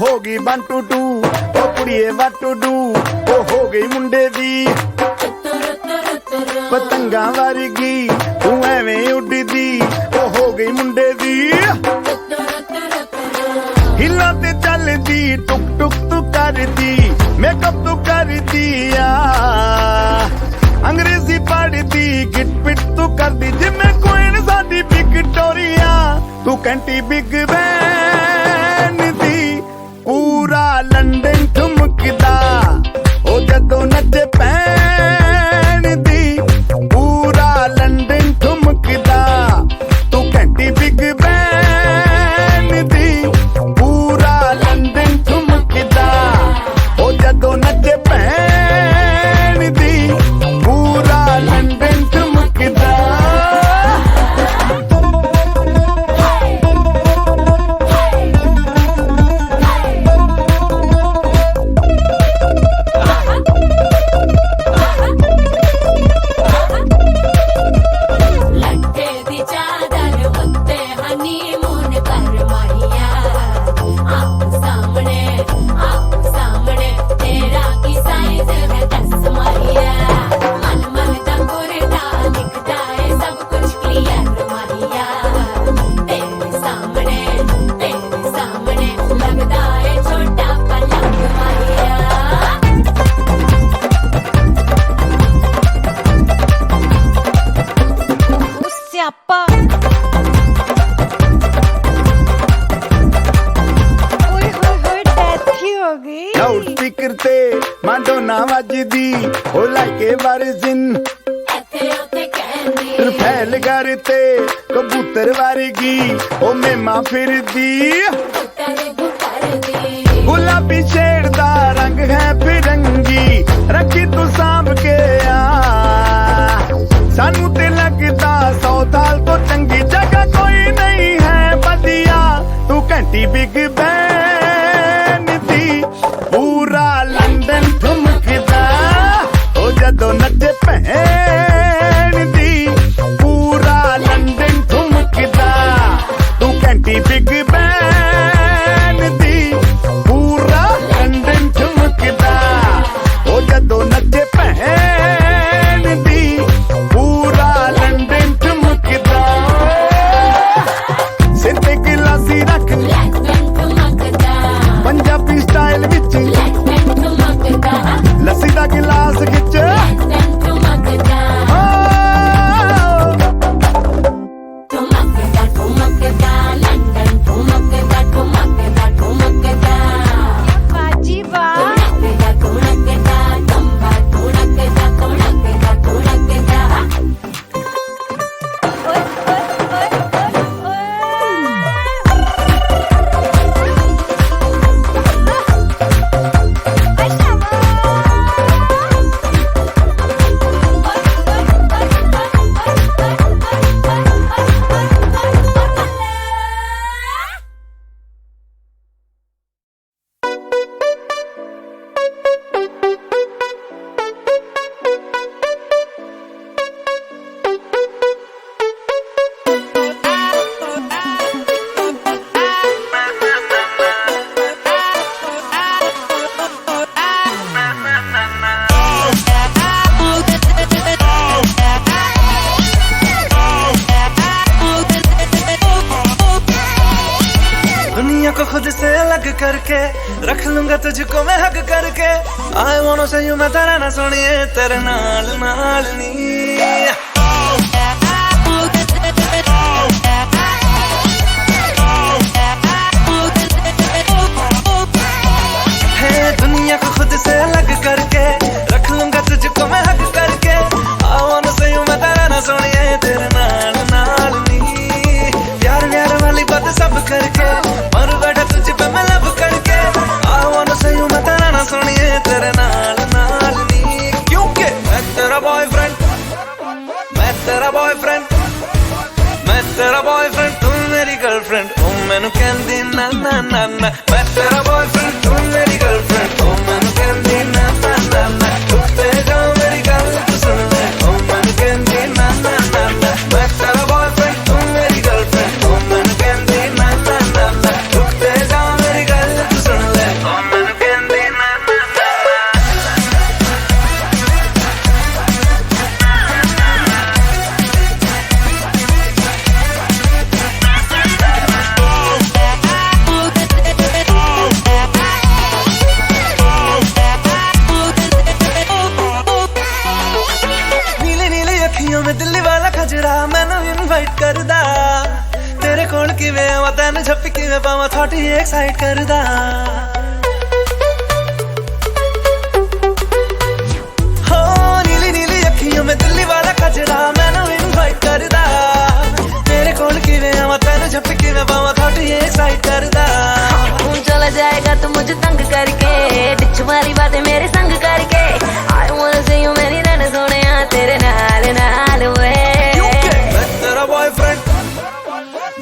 हो गई 1 2 2 ओ कुड़िए what to do ओ हो गई मुंडे दी पतंगा वर्गी तू एवें उड़दी ओ हो गई मुंडे दी हिला ते चलदी टुक टुक तू करदी मेकअप तू करदी आ अंग्रेजी पढ़दी गिट पिट तू करदी जिम्मे कोई साडी विक्टोरिया तू कैंटी बिग बैन दी पूरा लंदन ठुमकदा ओ जदों नचे पैन दी पूरा लंदन ठुमकदा तू कैंटी बिग बैन दी पूरा लंदन ठुमकदा ओ जदों नचे पैन दी पूरा लंदन ठुमकदा लाउड स्पीकर ते माडोना वजदी ओ लाइके वर्जिन फैल करते कबूतर वर्गी ओ मेमा फिरदी गुलाबी शेर दा रंग है फिरंगी रखी तू सांभ के आ सानू ते लगदा 100 साल तो चंगी जगह कोई नहीं है बदिया तू घंटी बिग बैन दी पूरा लंदन ठुमकदा ओ जदों नचे भैन दी पूरा लंदन ठुमकदा तू घंटी बिग बैन दी पूरा लंदन ठुमकदा ओ जदों नचे भैन दी पूरा लंदन ठुमकदा सिर ते गिलासी रख पंजाबी स्टाइल विच लस्सी दा गिलास खिच को खुद से अलग करके रख लूंगा तुझको मैं हक करके आई वांट से यू मैं तेरा ना सुनिए तेरे नाल नाल नी दुनिया को खुद से अलग करके रख लूंगा तुझको मैं हक करके आई वांट से यू मैं तेरा ना सुनिए तेरे नाल नाल नी प्यार प्यार वाली बात सब करके मर बैठा तुझ पे मैं लब करके आई वांट से यू मैं तेरा ना सुनिए तेरे नाल नाल नी क्योंकि मैं तेरा बॉयफ्रेंड मैं तेरा बॉयफ्रेंड मैं तेरा बॉयफ्रेंड तू मेरी गर्लफ्रेंड तू मैनू कहंदी ना ना ना ना मैं तेरा बॉयफ्रेंड तू मेरी गर्लफ्रेंड तू मैनू कहंदी ना ना ना ना उत्ते जा मेरी गल तू सुन ले तू मैनू कहंदी ना ना ना ना मैं तेरा बॉयफ्रेंड तू मेरी गर्लफ्रेंड तू मैनू कहंदी ना ना ना ना उत्ते जा मेरी गल तू सुन करदा तेरे कोल किवें आवां तैनूं झप्पी किवें पावां थॉट ही एक्साइट करदा हो नीली नीली अखियों में दिल्ली वाला कजरा मैनूं इनवाइट करदा तेरे कोल किवें आवां तैनूं झप्पी किवें पावां थॉट ही एक्साइट करदा चला जाएगा तू मुझे तंग करके डिच वाली बातें मेरे संग करके I wanna see you मेरी रन सोने तेरे नाल नाल वे मैं तेरा बॉयफ्रेंड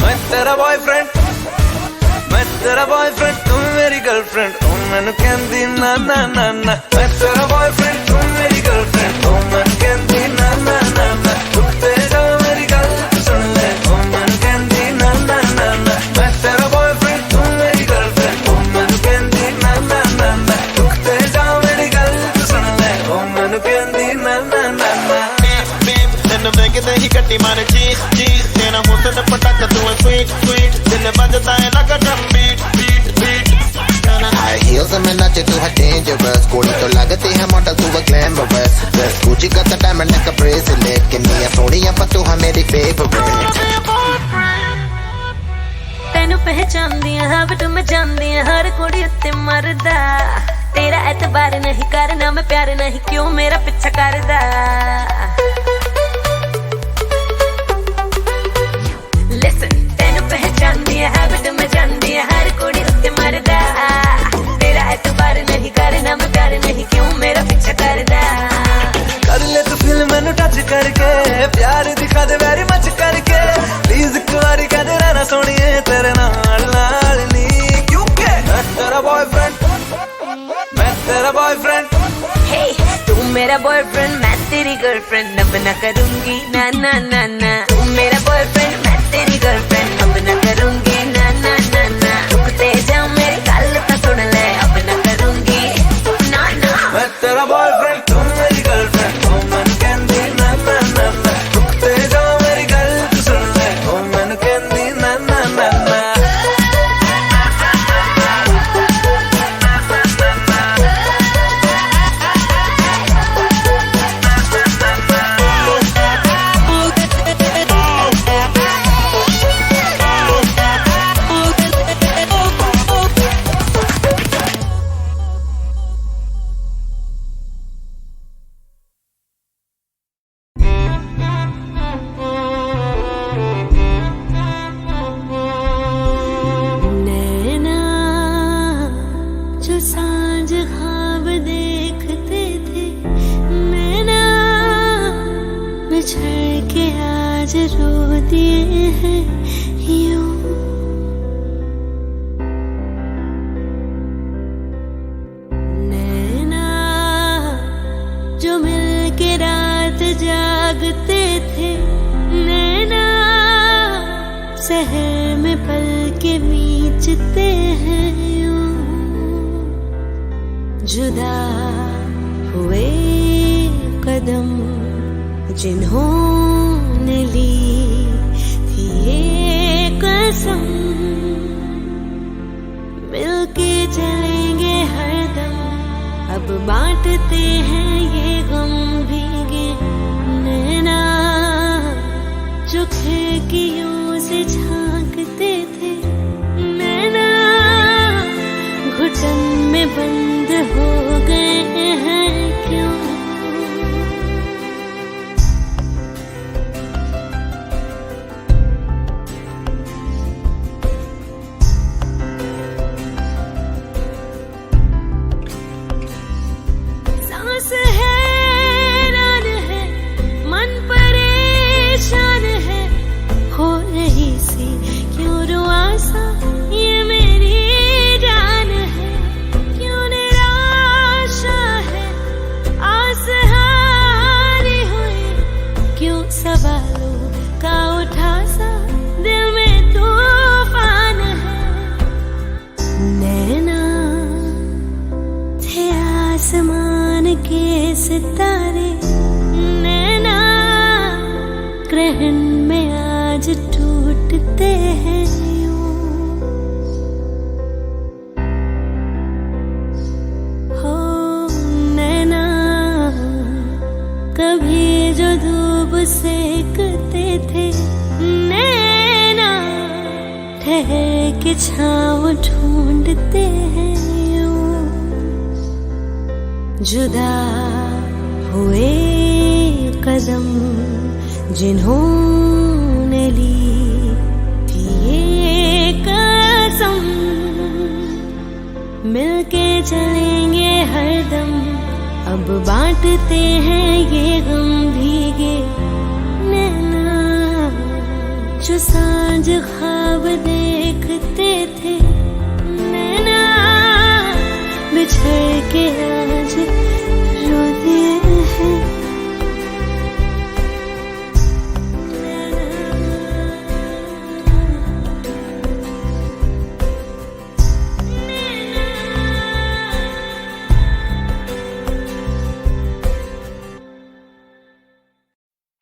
मैं तेरा बॉयफ्रेंड मैं तेरा बॉयफ्रेंड तू मेरी गर्लफ्रेंड ओ मैनू कहंदी ना ना ना ना मैं तेरा बॉयफ्रेंड तू मेरी गर्लफ्रेंड ओ मैनू कहंदी ना ना ना ना उत्ते जा मेरी गल सुन ले ओ मैनू कहंदी ना ना ना ना मैं तेरा बॉयफ्रेंड तू मेरी गर्लफ्रेंड ओ मैनू कहंदी ना ना ना ना उत्ते जा मेरी गल सुन ले ओ मैनू कहंदी ना ना ना ना ਤੈਨੂੰ ਵੇਖਦੇ ਹੀ ਕੱਟੀ ਮਾਰੇ ਚੀਸ ਚੀਸ ਤੇਰਾ ਹੁਸਨ ਪਟਕ ਤੂੰ ਸਵੀਟ ਸਵੀਟ ਦਿਲ ਵੱਜਦਾ ਹੈ ਲੱਗਾ drum beat beat beat High heels and men not too dangerous. Gold to lagate hai model tu glamorous. Dress Gucci got the diamond like a bracelet. Give me a Sonia but tu hai meri favorite. ਤੈਨੂੰ ਪਹਿਚਾਨਦੀ ਆ ਹਾਂ but ਮੈਂ ਜਾਣਦੀ ਆ ਹਰ ਕੁੜੀ ਉੱਤੇ ਮਰਦਾ ਤੇਰਾ ਐਤਬਾਰ ਨਹੀਂ ਕਰਨਾ ਮੈਂ ਪਿਆਰ ਨਹੀਂ ਕਿਉਂ ਮੇਰਾ ਪਿੱਛਾ ਕਰਦਾ Listen ਤੈਨੂੰ ਪਹਿਚਾਨਦੀ ਆ ਹਾਂ ਬਟ ਮੈਂ ਜਾਣਦੀ ਆ ਹਰ ਕੁੜੀ ਉੱਤੇ ਮਰਦਾ ਤੇਰਾ ਐਤਬਾਰ ਨਹੀਂ ਕਰਨਾ ਮੈਂ ਪਿਆਰ ਨਹੀਂ ਕਿਉਂ ਮੇਰਾ ਪਿੱਛਾ ਕਰਦਾ कर ले तू फिल्म मैनू टच करके प्यार दिखा दे वेरी मच करके प्लीज एक बारी कह दे रहना सोनिए तेरे नाल नाल नी क्योंकि मैं तेरा बॉयफ्रेंड Hey, तू मेरा बॉयफ्रेंड मैं तेरी गर्लफ्रेंड अब ना करूंगी ना ना ना ना तू मेरा बॉयफ्रेंड मैं तेरी गर्लफ्रेंड अब ना करूंगी ना ना ना ना रुकते जा मेरी गल तो सुन ले अब ना करूंगी ना ना मैं तेरा बॉयफ्रेंड तू मेरी गर्लफ्रेंड ओ मैनू कहंदी ना ना ना ना रुकते जा मेरी गल तू सुन ले ओ मैनू कहंदी ना ना ना ना नैना जो सांझ ख्वाब देखते थे नैना बिछड़ के आज रो दिए हैं यूं नैना जो मिल के रात जागते थे नैना शहर में पल के बीचते हैं यूं जुदा हुए कदम जिन्होंने ली थी ये कसम मिलके चलेंगे हरदम अब बांटते हैं ये गम भीगे नैना जो खिड़कियों से झांकते थे नैना घुटन में बंद हो गए हैं क्यों सांस हैरान है मन परेशान है हो रही सी क्यों रुआसा ये मेरी जान है क्यों निराशा है आस हारी हुई क्यों सवालों का उठा सा दिल में तूफान है नैना थे आसमान के सितारे नैना ग्रहण में आज टूटते हैं यूं हो नैना कभी जो धूप सेकते थे शहर की छाँव ढूंढते हैं यूं, जुदा हुए कदम जिन्होंने ली थी ये कसम, मिलके चलेंगे हरदम, अब बांटते हैं ये गम भीगे नैना, जो सांझ ख्वाब देखते थे नैना, बिछड़ के आज रोते हैं।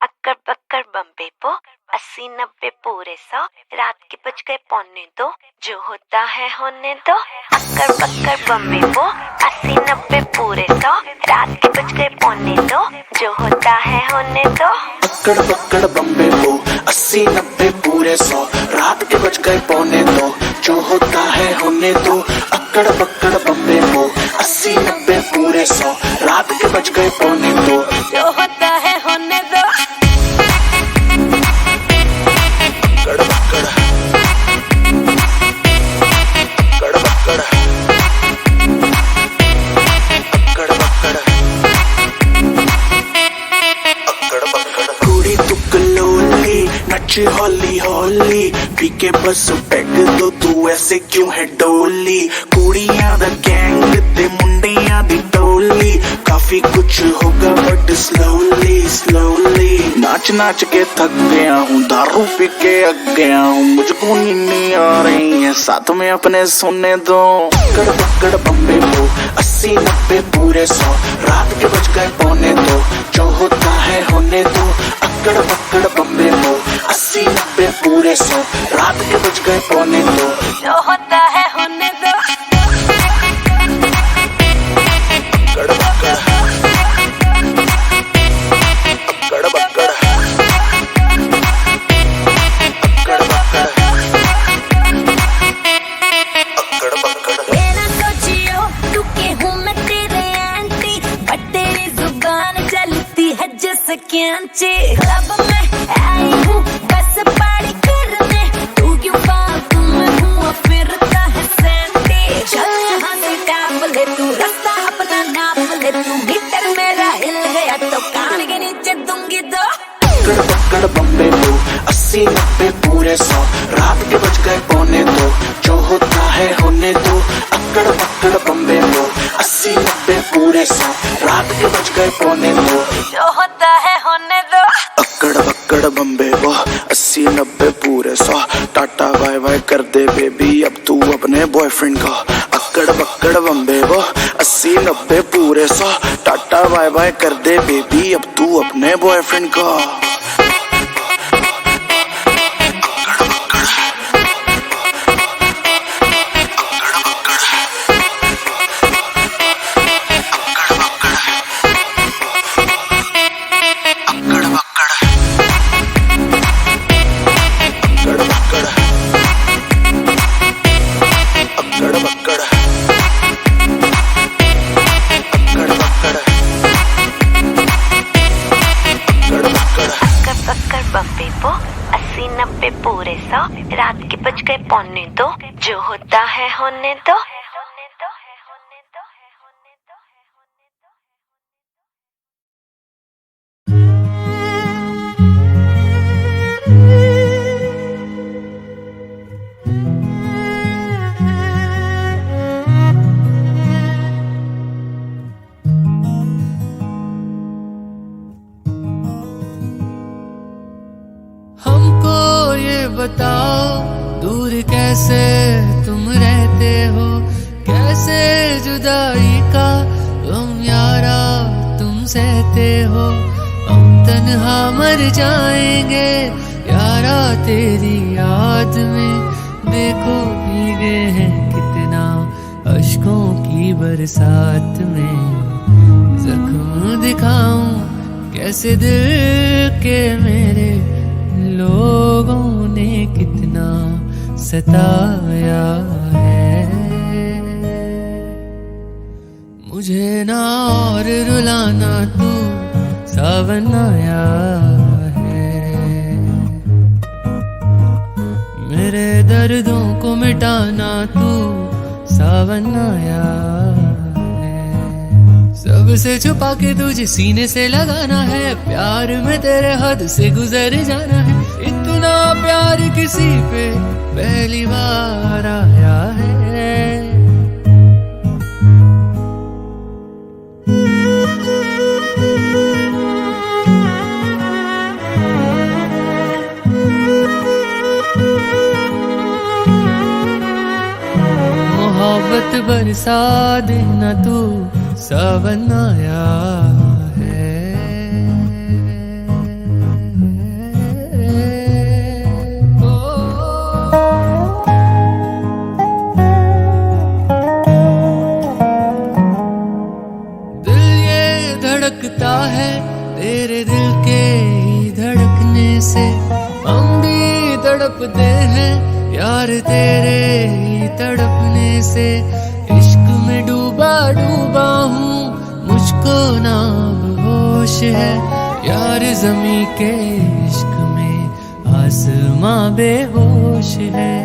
अक्कर बक्कर बम्बे पो 80-90 पूरे 100, रात के बज गए 1:45, जो होता है होने दो। अक्कर बक्कर बम्बे पो 80-90 पूरे 100, रात के बज गए 1:45, जो होता है होने दो। अक्कड़ बक्कड़ बम्बे को 80-90 पूरे 100, रात के बज गए 1:45, जो होता है होने दो। अक्कड़ बक्कड़ बम्बे को 80-90 पूरे 100, रात के बज गए 1:45, जो होता है होने दो। अक्कड़ बक्कड़ अक्कड़ बक्कड़ अक्कड़ बक्कड़ अक्कड़ बक्कड़। कुड़ी तू कलोली नच हौली हौली, पी के बस पैग दो तू ऐसे क्यों है डोली। कुड़ियां दा गैंग ते मुंडियां दी टोली, काफी कुछ होगा बट स्लोली स्लोली। नाच नाच के थक गया हूँ, दारू पी के अग गया हूँ, मुझको नींद नहीं आ रही है, साथ में अपने सोने दो। अक्कड़ बक्कड़ बम्बे को 80-90 पूरे 100, रात के बज गए 1:45, जो होता है होने दो। अक्कड़ बक्कड़ बम्बे को 80-90 पूरे 100, रात के बज गए 1:45, जो होता है होने दो। अक्कड़ बक्कड़ अक्कड़ बक्कड़ अक्कड़ बक्कड़ अक्कड़ बक्कड़। तेरा सोचियो तू के हूँ मैं तेरे आंटी, बट तेरी जुबान चलती है जैसे कैंची। क्लब में आई हूँ बस पार्टी करने, तू क्यों फालतू में हूँ फिरता है सैंटी। चल यहाँ से काप ले तू, रास्ता अपना नाप ले तू, मीटर मेरा हिल गया तो कान के नीचे दूंगी दो। अक्कड़ बक्कड़ बम्बे को 80-90 पूरे 100, रात के बज गए 1:45, जो होता है होने दो। अक्कड़ बक्कड़ बम्बे को 80-90 पूरे 100, रात के बज गए 1:45, जो होता है होने दो। अक्कड़ बक्कड़ बम्बे को 80-90 पूरे 100, टाटा बाय बाय कर दे बेबी अब तू अपने बॉयफ्रेंड का। अक्कड़ बक्कड़ बम्बे को 80-90 पूरे 100, टाटा बाय बाय कर दे बेबी अब तू अपने बॉयफ्रेंड का। बम्बे पो 80-90 पूरे 100, रात के बज गए 1:45, जो होता है होने दो। बताओ दूर कैसे तुम रहते हो, कैसे जुदाई का गम यारा तुम सहते हो। हम तन्हा मर जाएंगे यारा तेरी याद में, देखो भीगे हैं कितना अश्कों की बरसात में। जख्म दिखाऊं कैसे दिल के मेरे लोगों ने कितना सताया है। मुझे ना और रुलाना तू सावन आया है। मेरे दर्दों को मिटाना तू सावन आया है। सबसे छुपा के तुझे सीने से लगाना है, प्यार में तेरे हद से गुजर जाना है। इतना प्यार किसी पे पहली बार आया है। मोहब्बत बरसा देना तू सावन आया है। दिल ये धड़कता है तेरे दिल के धड़कने से, हम भी तड़पते हैं यार तेरे तड़पने से। इश्क में डूबा डूबा हूँ, मुझको ना होश है यार। ज़मीं के इश्क में आसमां बेहोश है।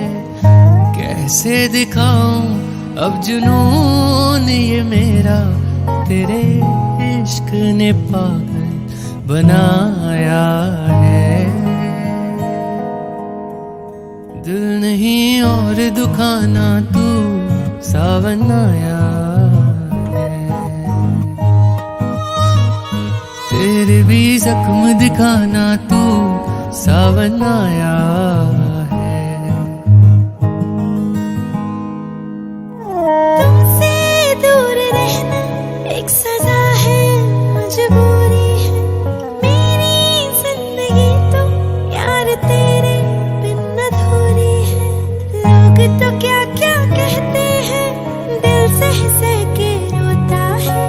कैसे दिखाऊं अब जुनून ये मेरा, तेरे इश्क ने पागल बनाया है। दिल नहीं और दुखाना तू सावन आया है। तेरे भी जख्म दिखाना तू सावन आया है। तुमसे दूर रहना एक सजा है, मजबूरी है। मेरी जिंदगी तो यार तेरे बिन अधूरी है। लोग तो क्या क्या कहते हैं, दिल सह के रोता है।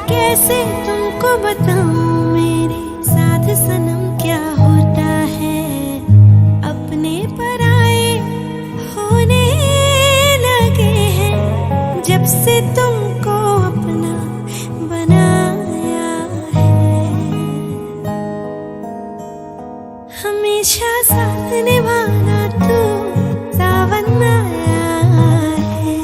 कैसे तुमको बताऊं मेरे साथ सनम क्या होता है। अपने पराए होने लगे हैं जब से तुमको अपना बनाया है। हमेशा साथ निभाना तू सावन आया है।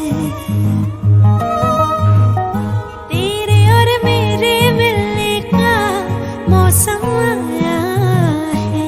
तेरे और मेरे मिलने का मौसम आया है।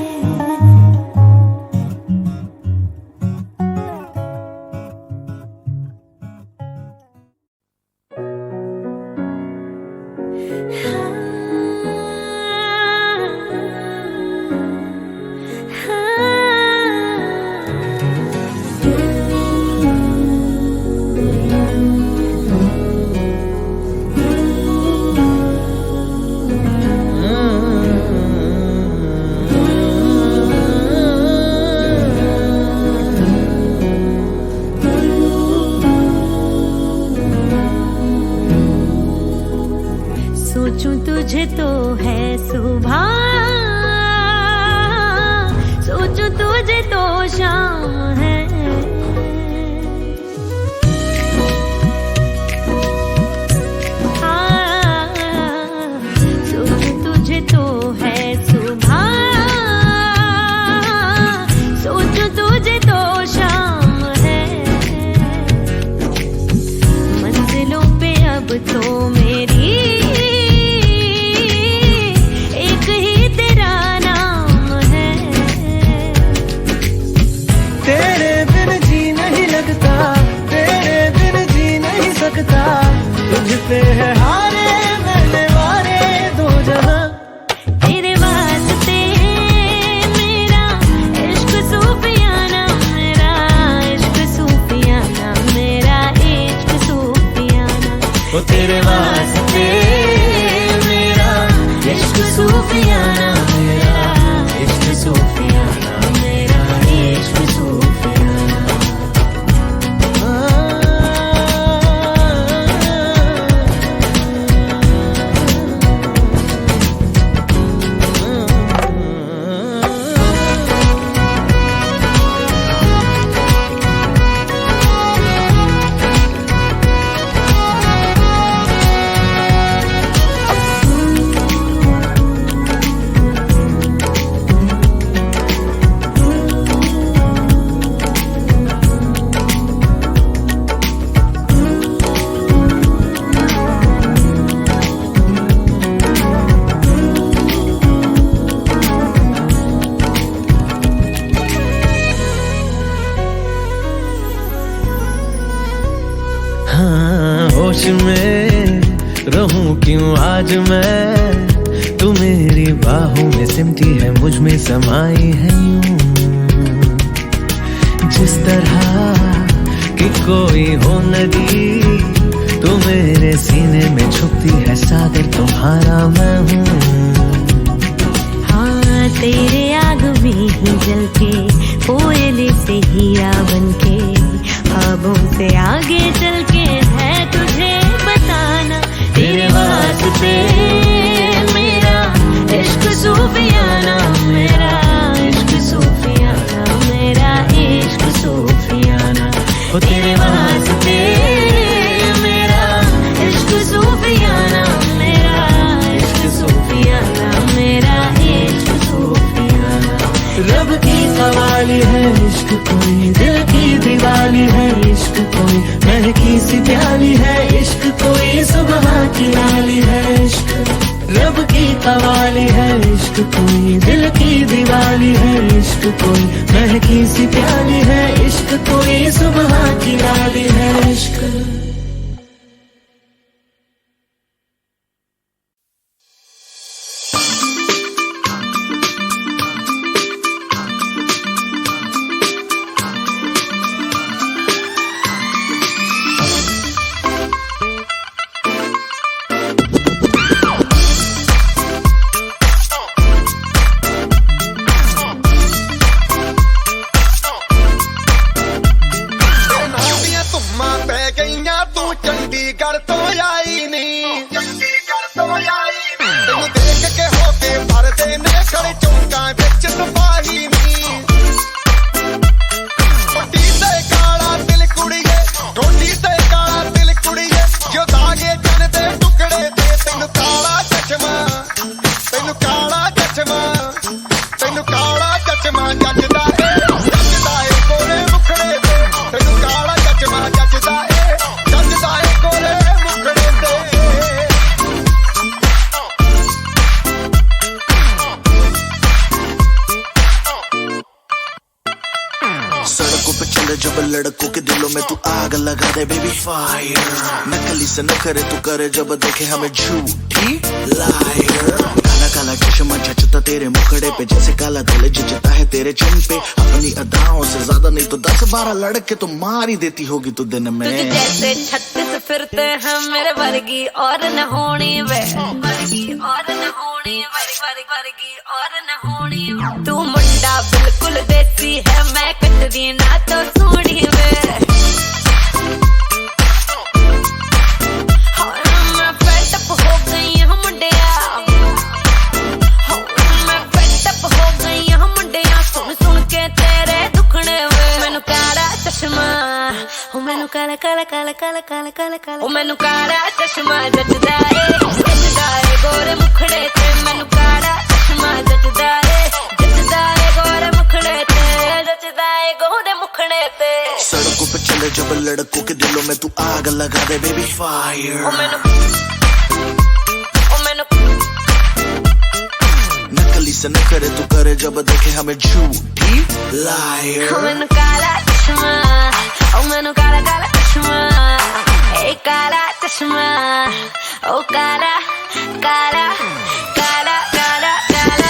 सोचूं तुझे तो है सुबह, सोचूं तुझे तो शाम है। सोचूं तुझे तो है सुबह, सोचूं तुझे तो शाम है। मंजिलों पे अब तो मेरी तुझ पे है हारे मैंने वारे दो जहां। तेरे वास्ते मेरा इश्क सूफियाना, मेरा इश्क सूफियाना, मेरा इश्क सूफियाना। वो तेरे वास्ते मेरा इश्क सूफियाना, मेरा इश्क सूफियाना, मेरा इश्क सूफियाना। होश में रहूं क्यों आज मैं, तू मेरी बाहों में सिमटी है, मुझ में समाई है यूं, जिस तरह कि कोई हो नदी, तू मेरे सीने में छुपती है, सागर तुम्हारा मैं हूँ। हाँ तेरे आग में ही जल के, कोयले से हीरा बनके, ख्वाबों से आगे चल के है तुझे बताना, तेरे वास्ते मेरा इश्क सूफियाना, मेरा इश्क सूफियाना, मेरा इश्क सूफियाना, ओ तेरे वास्ते मेरा इश्क सूफियाना, मेरा इश्क सूफियाना, मेरा इश्क सूफियाना। रब की कवाली है इश्क कोई, दिल की दीवाली है इश्क कोई, महकी सी प्याली है इश्क कोई, सुबह की लाली है इश्क। रब की कवाली है इश्क कोई, दिल की दीवाली है इश्क कोई, महकी सी प्याली है इश्क कोई, सुबह की लाली है इश्क। लड़कों के दिलों में तू आग लगा दे बेबी फायर, नकली से न करे तू करे जब देखे हमें झूठी लायर। काला काला चश्मा जचता तेरे मुखड़े पे, जैसे काला दिल जचता है तेरे चिन पे, अपनी अदाओं से ज्यादा नहीं तो 10-12 लड़के तो मार ही देती होगी तू दिन में। तुझे जैसे 36 फिरते हैं मेरे वर्गी और न होनी वे, वर्गी और न होनी, वर्गी और न होनी। तू मुंडा बिल्कुल देसी है, मैं कटरी ना तो सूढ़ी वे। मैं फेडअप हो गई हूँ मुंडिया, मैं फेडअप हो गई हूँ मुंडिया, सुन सुन के तेरे दुखने वे। मैनू काला चश्मा, मैनू काला काला काला काला काला काला काला, मैनू काला चश्मा जचदा है गोरे मुखड़े ते, मैनू काला चश्मा जचदा है गोरे मुखड़े ते, जचदा है गोरे मुखड़े ते। सड़कों पे चले जब लड़कों के दिलों में तू आग लगा दे बेबी फायर, नकली से न करे तू करे जब देखे हमें झूठी लायर। मैनू काला चश्मा, मैनू काला काला चश्मा, ए काला चश्मा, ओ काला काला काला काला काला।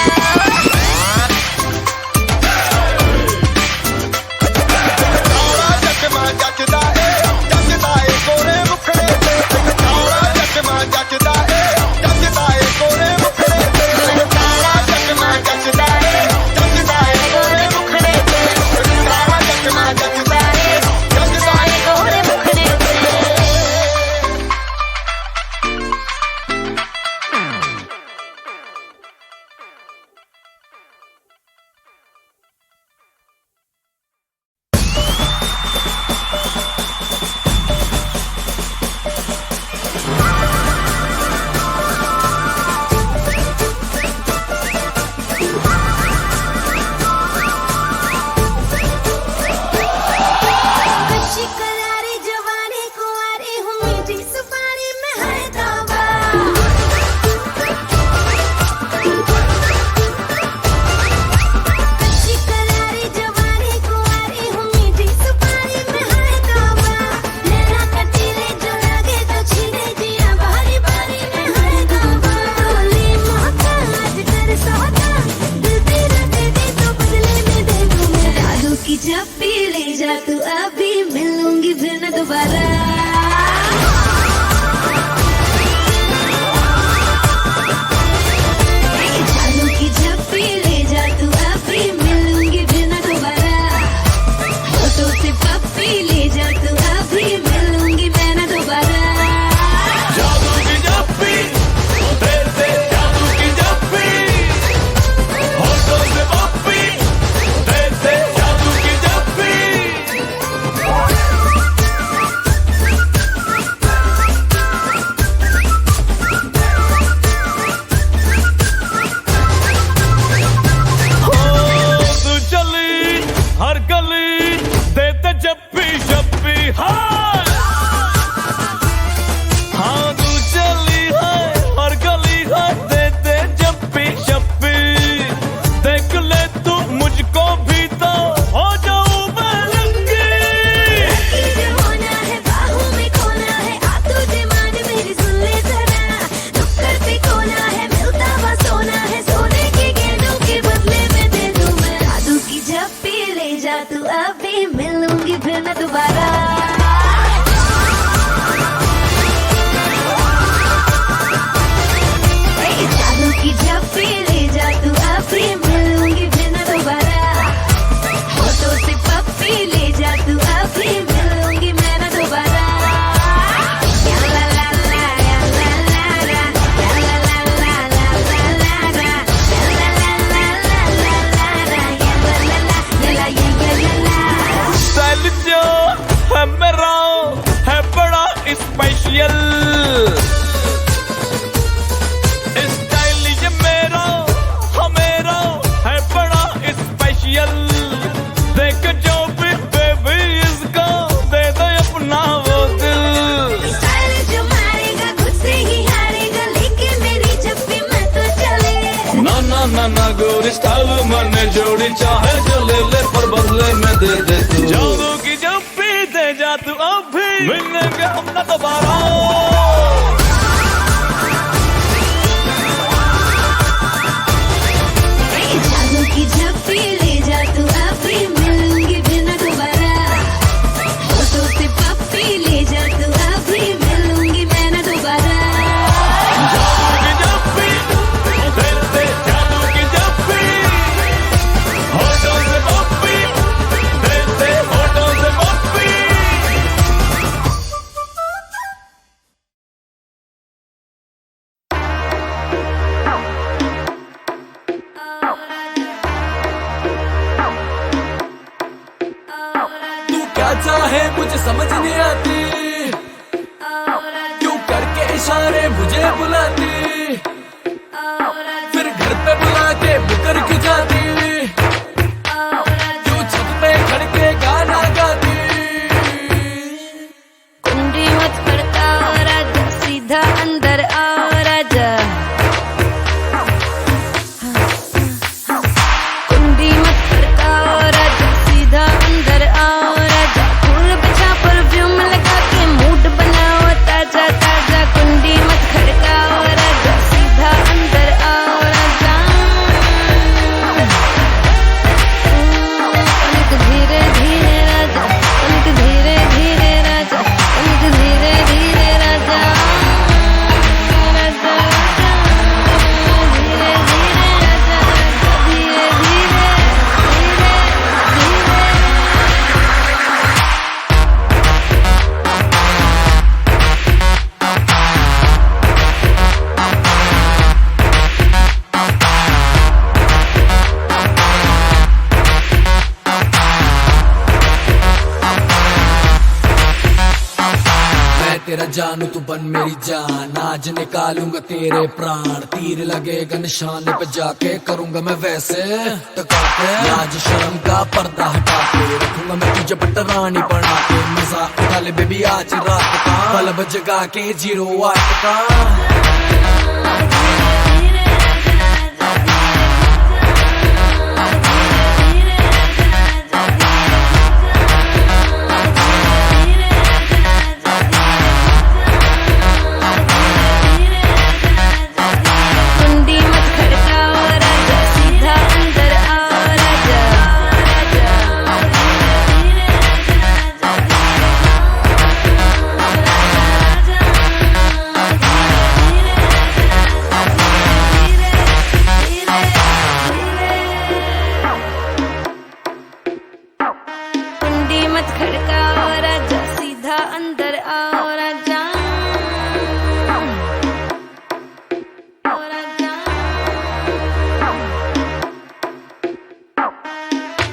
चश्मा जचदा है गोरे मुखड़े ते, काला चश्मा जचदा है गोरे मुखड़े ते, काला चश्मा जचदा है गोरे मुखड़े ते, काला चश्मा जचदा है गोरे मुखड़े ते। जब भी ले जा तू अभी मिलूंगी फिर न दोबारा जादू की झप्पी ले जा तू अभी मिलूंगी फिर न दोबारा फोटो से पप्पी ले जा तू अभी मिलूंगी मैं न दोबारा जादू की झप्पी दे दे जादू की झप्पी होठों से पप्पी दे दे जादू की झप्पी तू चली हर गली देते जप्पी शप्पी हाँ हाँ तू चली है हर गली है देते जप्पी शप्पी देख ले तू मुझको भी तो हो जाऊं मैं रंगी जो होना है बाहों में खोना है आ तुझे मान मेरी सुन ले जरा नुक्कड़ पे खोना है मिलता हुआ सोना है सोने के गेंदों के बदले में दे दूं मैं जादू की झप्पी ले जा तू अभी मिलूंगी फिर न दोबारा जादू की झप्पी ले जा तू अभी मिलूंगी फिर न दोबारा फोटो से पप्पी ले जा तू अभी मिलूंगी मैं न दोबारा या ला ला ला या ला ला ला या ला ला ला ला ला ला ला या ला ला ला ला ला ला या ला ला ला या ला स्टाइल जो है मेरा है बड़ा स्पेशल स्टाइल ये मेरा हमेरा है बड़ा स्पेशल देख जो भी बेबी इसका दे दे अपना वो दिल स्टाइल जो मारेगा खुद से ही हारेगा लेके मेरी झप्पी में तो चले ना ना ना ना गोरी स्टाइल मैंने जोड़ी चाहे जो ले ले पर बदले में दे दे तू जादू की झप्पी दे जा तू अभी मिलेंगे हम ना दोबारा जादू की झप्पी ले जा तू अभी मिलूंगी फिर न दोबारा फोटो से पप्पी ले जा तू अभी मिलूंगी मैं न दोबारा जादू की झप्पी दे दे जादू की झप्पी होठों से पप्पी दे दे होठों से पप्पी तू क्या चाहे मुझे समझ नहीं आती क्यों करके इशारे मुझे बुलाती फिर घर पे बुला के मुकर क्यों जाती क्यों छत पे खड़ के गाना गाती कुंडी मत खड़काओ राजा सीधा अंदर आओ राजा कुंडी मत खड़काओ राजा सीधा अंदर आओ राजा फूल बिछा परफ्यूम लगा के मूड बनाओ ताजा ताजा कुंडी मत खड़काओ राजा सीधा अंदर आओ राजा तनिक धीरे धीरे राजा तनिक धीरे धीरे राजा तनिक धीरे धीरे राजा राजा धीरे धीरे राजा धीरे धीरे मैं तेरा जानू तू बन मेरी जान आज निकालूंगा तेरे प्राण तीर लगेगा निशाने पे जाके करूंगा मैं वैसे टका के लाज शर्म का पर्दा हटा के रखूंगा मैं तुझे पटरानी बना के मजा उठा ले बेबी आज रात का बल्ब जगा के 08 का मत खड़काओ राजा, सीधा अंदर आओ राजा।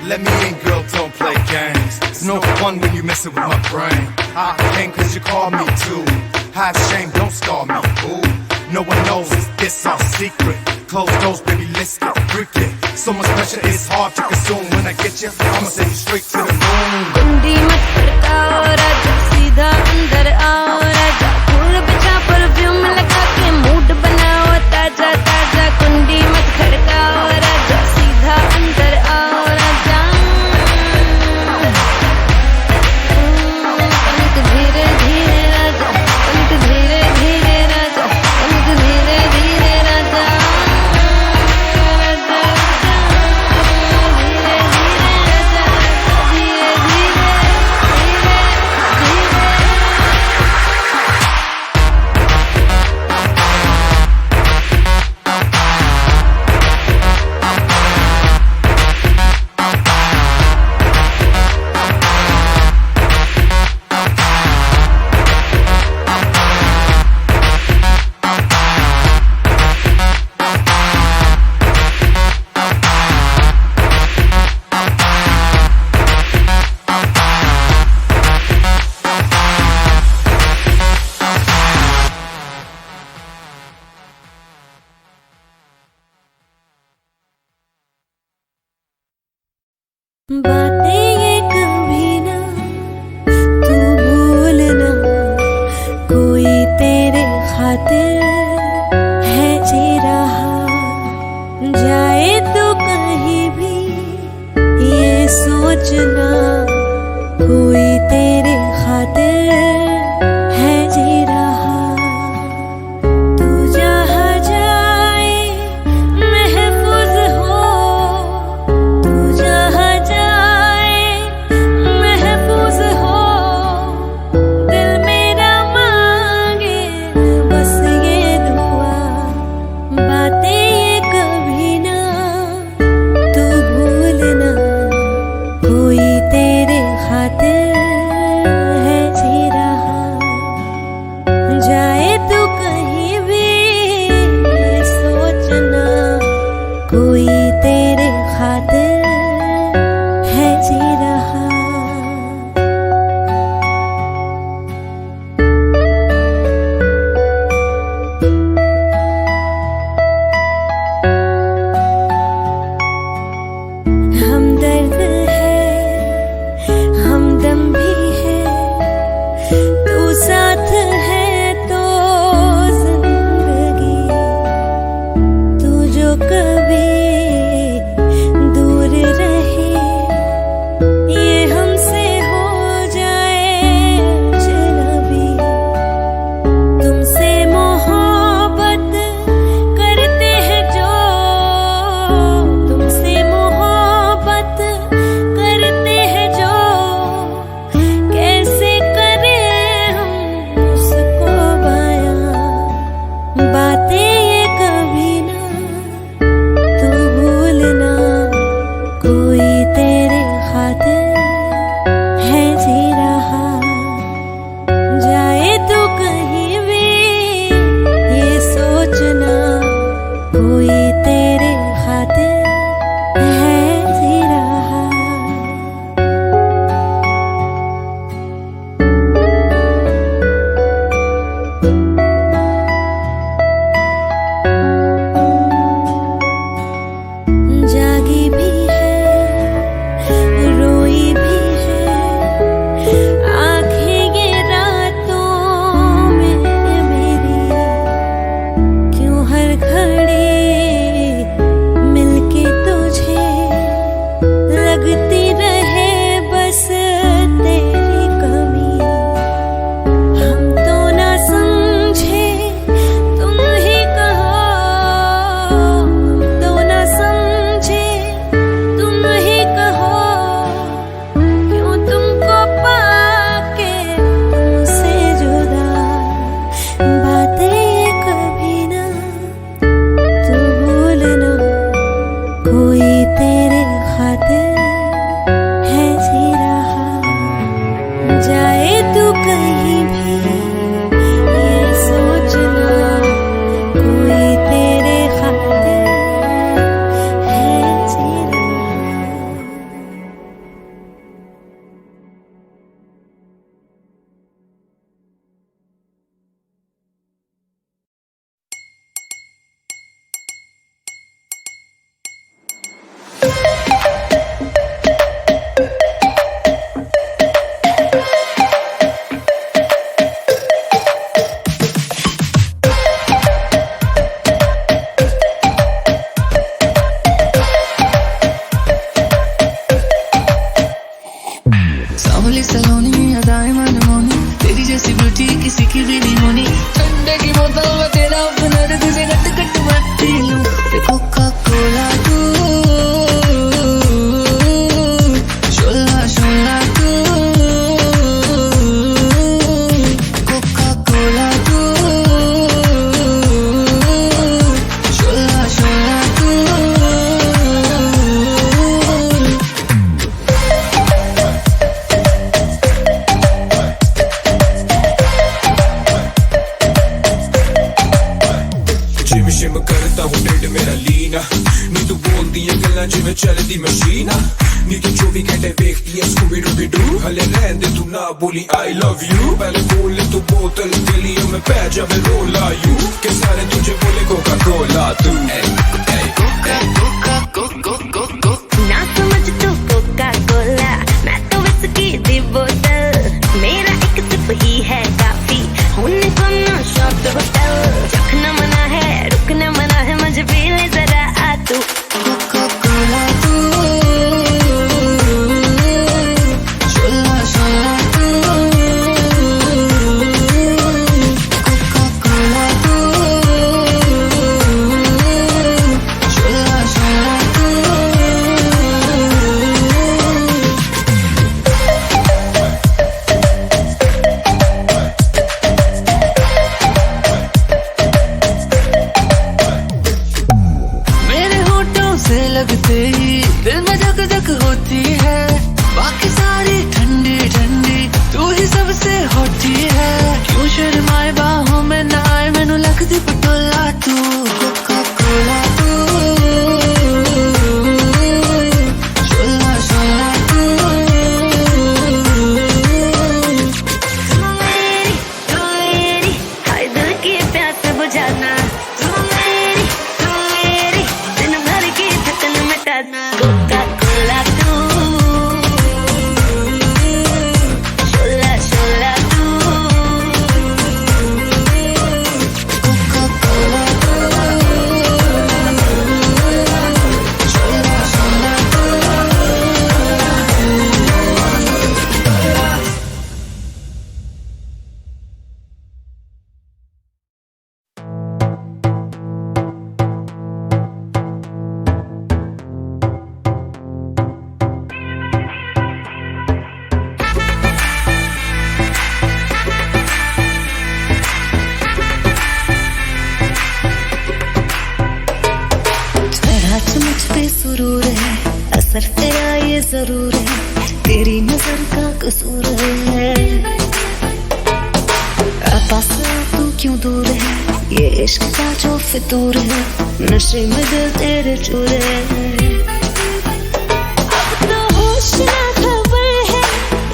Let me in, girl, don't play games. It's no fun when you messing with my brain. I came cause you called me too. Hide shame, don't scar me, ooh. No one knows this our secret. Close doors, baby, let's get freaky. So much pressure, it's hard to consume. When I get you, I'ma send you straight to the moon. कुंडी मत खड़काओ राजा, सीधा अंदर आओ राजा। फूल बिछा perfume लगा के mood बनाओ ताजा ताजा। कुंडी मत खड़काओ राजा, सीधा अंदर आओ राजा। पलक धीरे धीरे राजा, पलक धीरे धीरे राजा, पलक धीरे धीरे राजा। राजा धीरे धीरे राजा, धीरे धीरे बातें ये कभी ना तू भूलना, कोई तेरे खातिर है जी रहा। जाए तो कहीं भी ये सोचना, कोई तेरे खातिर है जी रहा। तू जहाँ जाए महफूज हो, तू जहाँ जाए महफूज हो। दिल मेरा मांगे बस ये दुआ, बातें ये कभी ना तू भूलना, कोई तेरे खातिर है जी रहा। जाए तू कहीं भी ये सोचना, कोई तेरे खातिर है जी रहा। हमदर्द है, हमदम सलोनी अदाएं मनमोनी, तेरी जैसी ब्यूटी किसी की भी नहीं होनी। ठंडे की बोतल में तेरा हुनर, तुझे गट गट मैं पी लूं। कोका कोला तू, शोला शोला तू, कोका कोला तू, शोला शोला तू। जिम शिम करता हूँ ढिड मेरा लीना, नी तू बोलती है गल्ला जिवें चलदी मशीना, नी तू 24 घंटे देखती है स्कूबी डूबी डू। हले रहन दे तू ना बोली आई लव यू, पहले बोल ले तू बोतल गलियों में पै जावे रोला यू, के सारे तुझे बोले कोका कोला तू। कोका कोका कोको कोको ना समझ तू कोका कोला, मैं तो विस्की दी बोतल, मेरा एक सिप ही है काफी, होने को ना शॉट होटल। चखना मना है रुकना मना है, मुझे पी ले जरा आ तू। कोका कोला तू, शोला शोला तू, कोका कोला तू, शोला शोला तू। मेरे होठों से लगते ही दिल में धक धक होती है, बाकी सारी ठंडी ठंडी तू ही सबसे होती है। क्यों शर्माए बाहों में ना आए, मैनू लगदी पटोला तू। कोका कोला तू, शोला शोला तू, तू मेरी हाय दिल की प्यास बुझाना, तू मेरी दिन भर की थकन मिटाना। कोका कोला तू, शोला शोला तू, कोका कोला तू, शोला शोला तू। जरा मुझ पे सुरूर है, असर तेरा ये जरूर है, तेरी नजर का कसूर है। पास तू क्यों दूर है, ये इश्क का जो फितूर है, नशे में दिल तेरे चूर है। अब तो होश ना खबर है,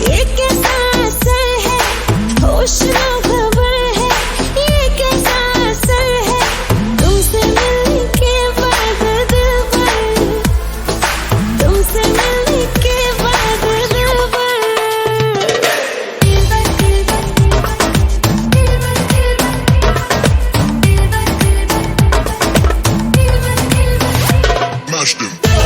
ये कैसा असर है, होश ना खबर है, ये कैसा असर है, तुमसे मिलने के बाद दिल भर, तुमसे मिलने के बाद दिल भर। Mashed him.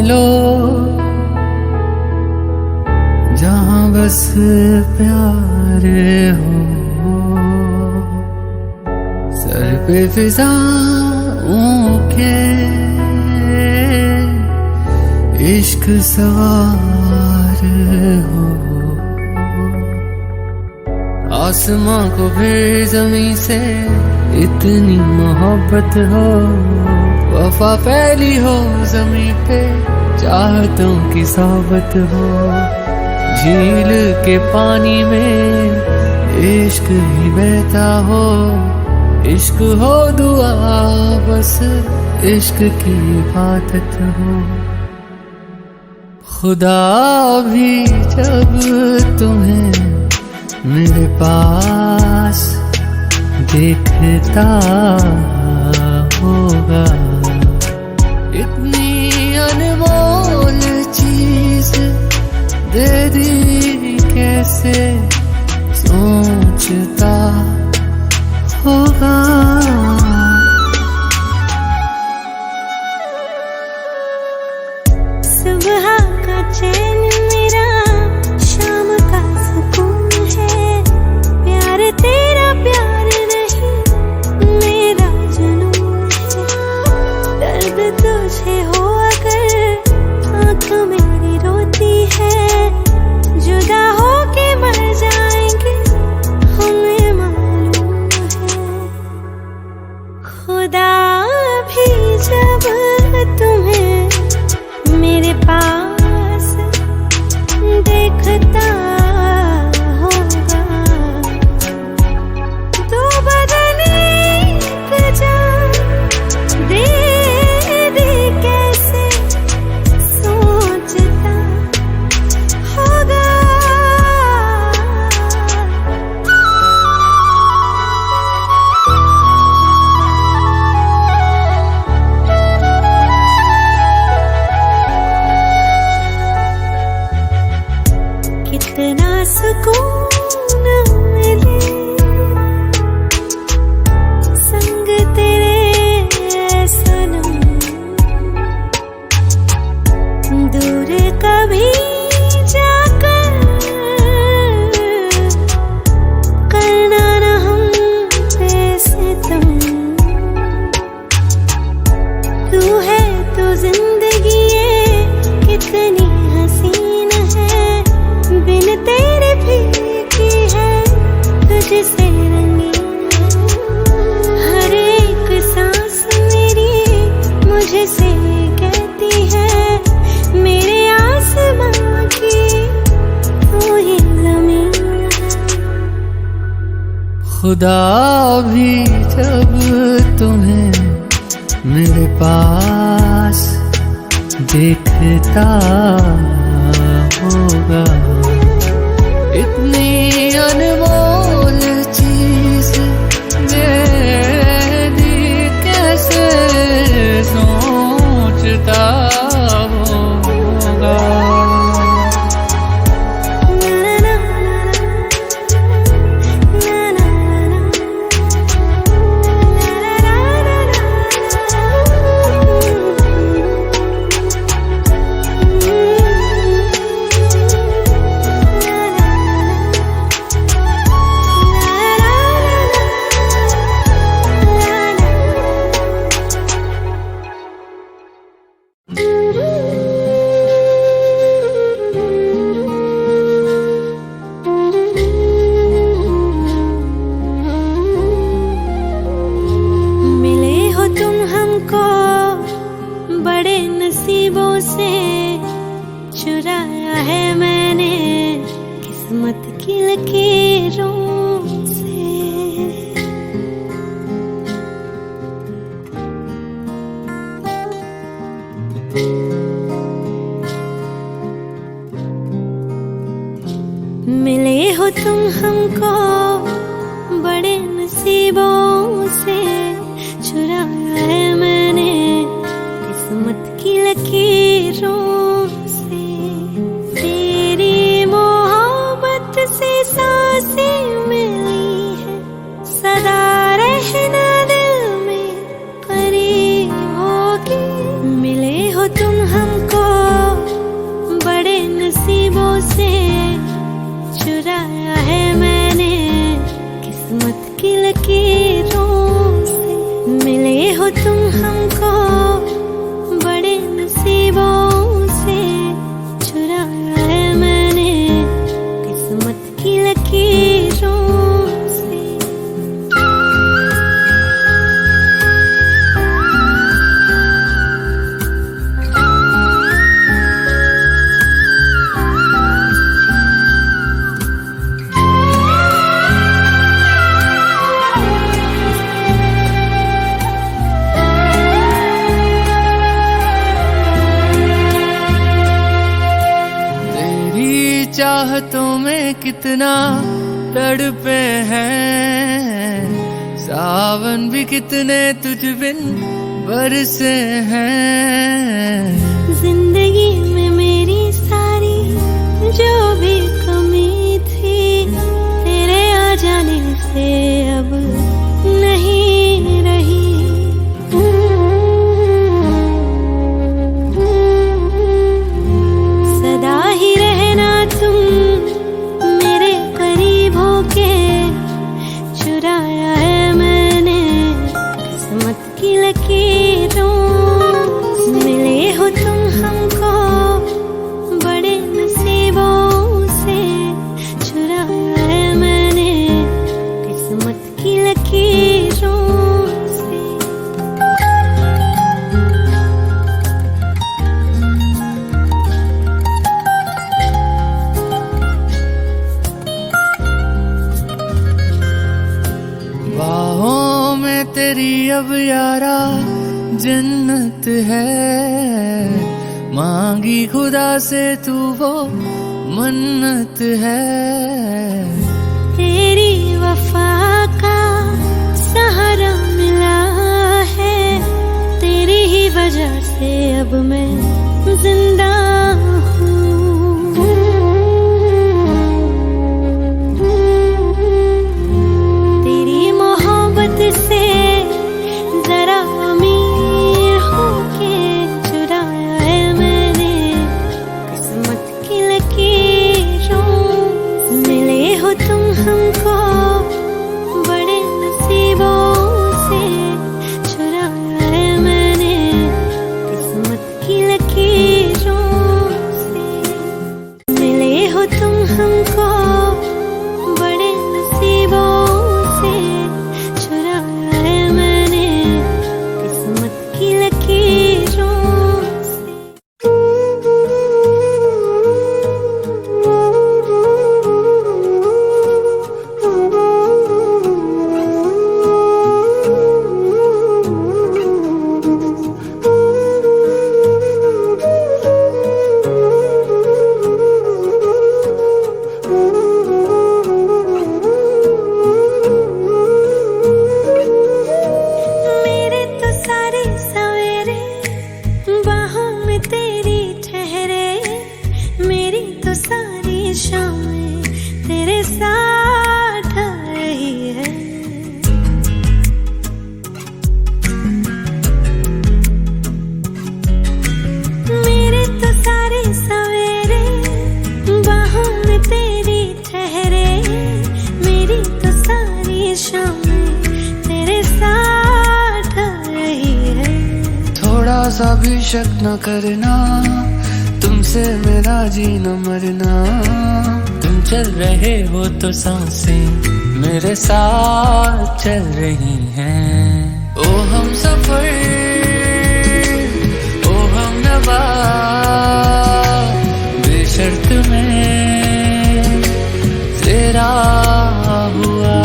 लो जहां बस प्यार हो, सर पे फिजाओं के इश्क सवार हो, आसमां को फिर जमीन से इतनी मोहब्बत हो, वफा फैली हो जमीन पे चाहतों की सोहबत हो, झील के पानी में इश्क ही बहता हो, इश्क हो दुआ बस इश्क की इबादत हो। खुदा भी जब तुम्हें मेरे पास देखता होगा, इतनी अनमोल चीज दे दी कैसे सोचता होगा। सुबह का चैन मेरा शाम का सुकून है, प्यार तेरा प्यार नहीं मेरा जुनून है, दर्द तुझे हो अगर आँख मेरी रोती है, जुदा होके मर जाएंगे हमें मालूम है। खुदा भी जब तुम्हें मेरे पास देखता होगा, दो बदन एक जान दे दे कैसे सोचता होगा। कितना सुकून मिले संग तेरे सनम, दूर कभी जाकर करना न हम पे सितम, तू है तो जिंदगी ये कितनी हसीन है, बिन तेरे फीकी है तुझसे रंगीन, हर एक सांस मेरी मुझसे कहती है मेरे आसमां की तू ही ज़मीन है। खुदा भी जब तुम्हें मेरे पास देखता होगा, इतनी अनमोल चीज दे दी कैसे सोचता होगा। चुराया है मैंने किस्मत की लकीरों से, मिले हो तुम हमको बड़े नसीबों से, चुराया है मैंने किस्मत की लकीरों से, तेरी मोहब्बत से सांसें मिली है, सदा रहना दिल में परी होगी। मिले हो तुम हमको चाहतों में कितना तड़पे हैं, सावन भी कितने तुझ बिन बरसे हैं। जिंदगी में मेरी सारी जो भी कमी थी, तेरे आ जाने से अब नहीं रही। सदा ही रहना तुम मेरे करीब होके, चुराया है मैंने किस्मत की लकीरों। मिले हो तुम हमको बड़े नसीबों से, चुराया है मैंने किस्मत की लकीरों से। बाहों में तेरी अब यारा जन्नत है, मांगी खुदा से तू वो मन्नत है। तेरी वफा का सहारा मिला है, तेरी ही वजह से अब मैं जिंदा हूँ। तेरी मोहब्बत से जरा अमीर होके, चुराया है मैंने किस्मत की लकीरों। मिले हो तुम हमको बड़े नसीबों से, चुराया है मैंने किस्मत की लकीरों से। मिले हो तुम हमको बड़े नसीबों से, चुराया है मैंने किस्मत की लकीरों से। मेरे तो सारे सवेरे बाहों में तेरी ठहरे, मेरी तो सारी शामें तेरे साथ आ रही है। मेरे तो सारे सवेरे बाहों में तेरी ठहरे, मेरी तो सारी शामें तेरे साथ आ रही है। थोड़ा सा भी शक न करना, तुमसे मेरा जीना मरना। तुम चल रहे हो तो सांसें मेरे साथ चल रही हैं। ओ हम सफर, ओ हम नवा, बेशर्त में तेरा हुआ।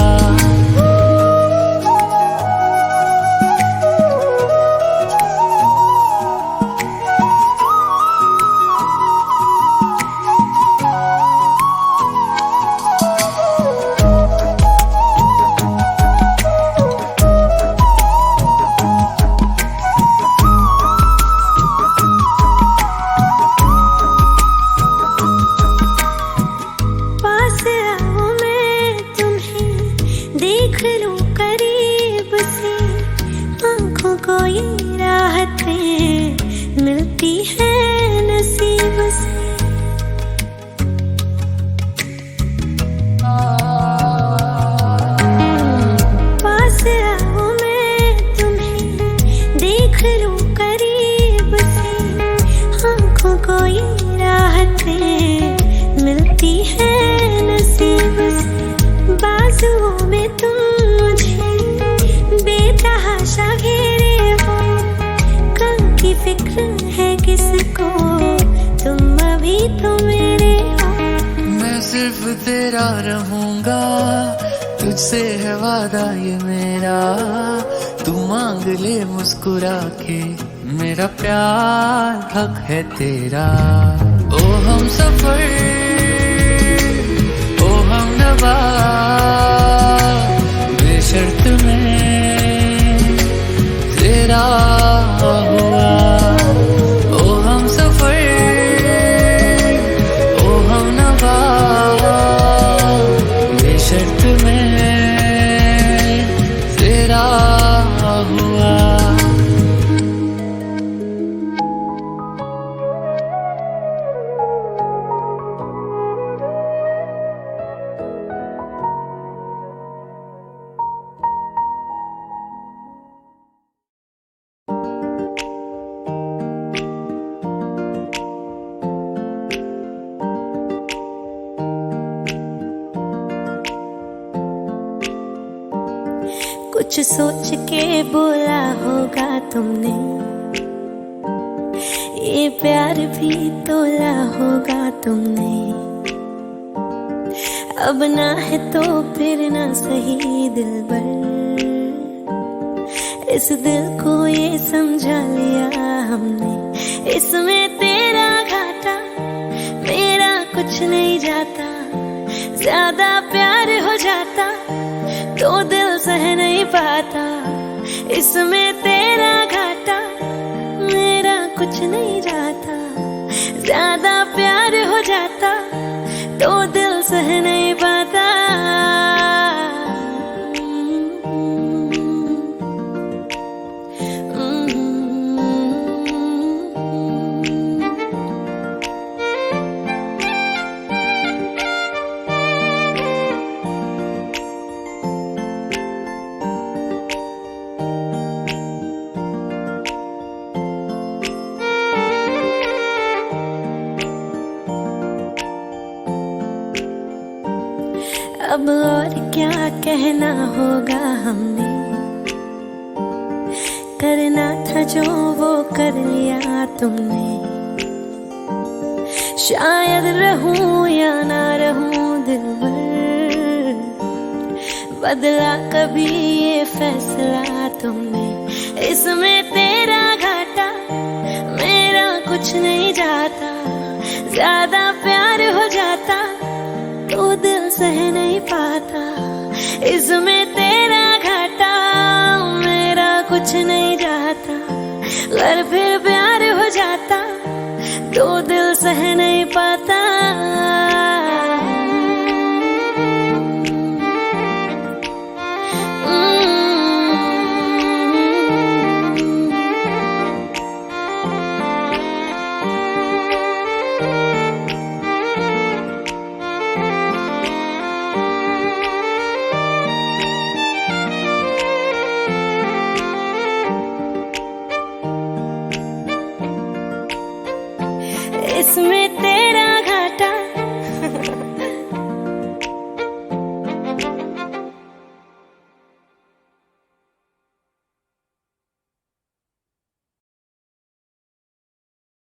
पास आओ मैं तुम्हें देख लूं करीब से, आंखों को ये राहतें मिलती है नसीब से। पास आओ मैं तुम्हें देख लूं करीब से, आंखों को ये राहतें मिलती है नसीब से। बाजुओं में तुम मुझे बेतहाशा घेरे हो, कल की फिक्र है किसको, तुम अभी तो मेरे हो। मैं सिर्फ तेरा रहूंगा, तुझसे है वादा ये मेरा। तू मांग ले मुस्कुरा के, मेरा प्यार हक है तेरा। ओ हम सफर, नवा बेशर्त में तेरा हुआ। ओ हम सफर ओ हम नवा बेशर्त में तेरा हुआ। कुछ सोच के बोला होगा तुमने, ये प्यार भी तोला होगा तुमने। अब ना है तो फिर ना सही दिलबर, इस दिल को ये समझा लिया हमने। इसमें तेरा घाटा मेरा कुछ नहीं जाता, ज्यादा प्यार हो जाता तो दिल सह नहीं पाता। इसमें तेरा घाटा मेरा कुछ नहीं जाता, ज्यादा प्यार हो जाता तो दिल सह नहीं पाता। अब और क्या कहना होगा हमने, करना था जो वो कर लिया तुमने। शायद रहूं या ना रहूं दिलबर, बदला कभी ये फैसला तुमने। इसमें तेरा घाटा मेरा कुछ नहीं जाता, ज्यादा प्यार हो जाता तो दिल सह नहीं पाता। इसमें तेरा घाटा मेरा कुछ नहीं जाता, अगर फिर प्यार हो जाता तो दिल सह नहीं पाता। इसमें